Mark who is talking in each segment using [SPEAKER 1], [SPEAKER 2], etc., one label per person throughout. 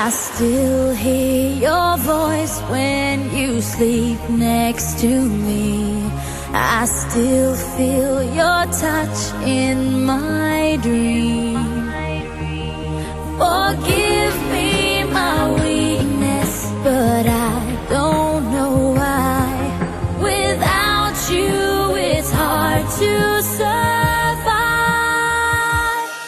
[SPEAKER 1] I still hear your voice when you sleep next to me. I still feel your touch in my dream. Forgive me my weakness, but I don't know why. Without you, it's hard to survive.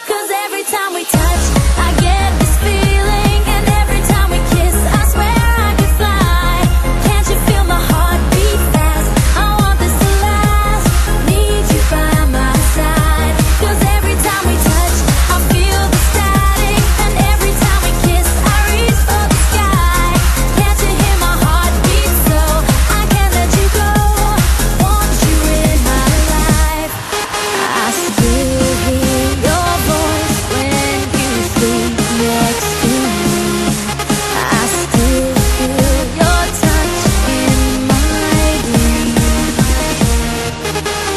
[SPEAKER 1] 'Cause every time we touch, I get this feeling, and every time we kiss, I swear I could fly. Can't you feel my heart beat fast? I want this to last. Need you by my side. 'Cause every time we touch, I feel the static, and every time we kiss, I reach for the sky. Can't you hear my heart beat? So I can't let you go. Want you in my life. I still hear your voice when you sleep next to me. I still feel your touch in my dream.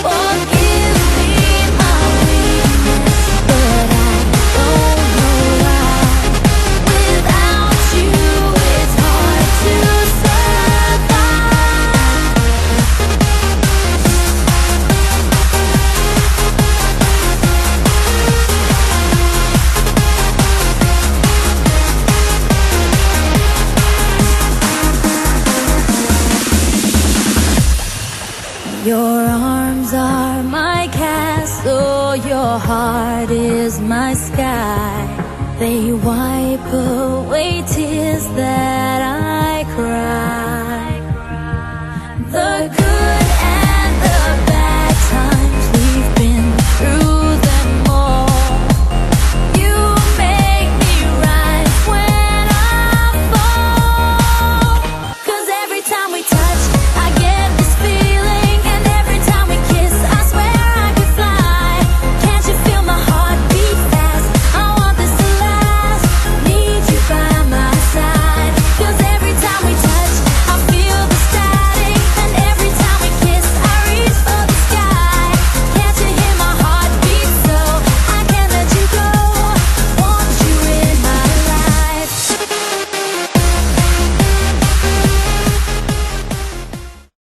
[SPEAKER 1] Forgive me my weakness, but I don't know why. Without you, it's hard to survive. Your arms are my castle, your heart is my sky. They wipe away tears that I cry.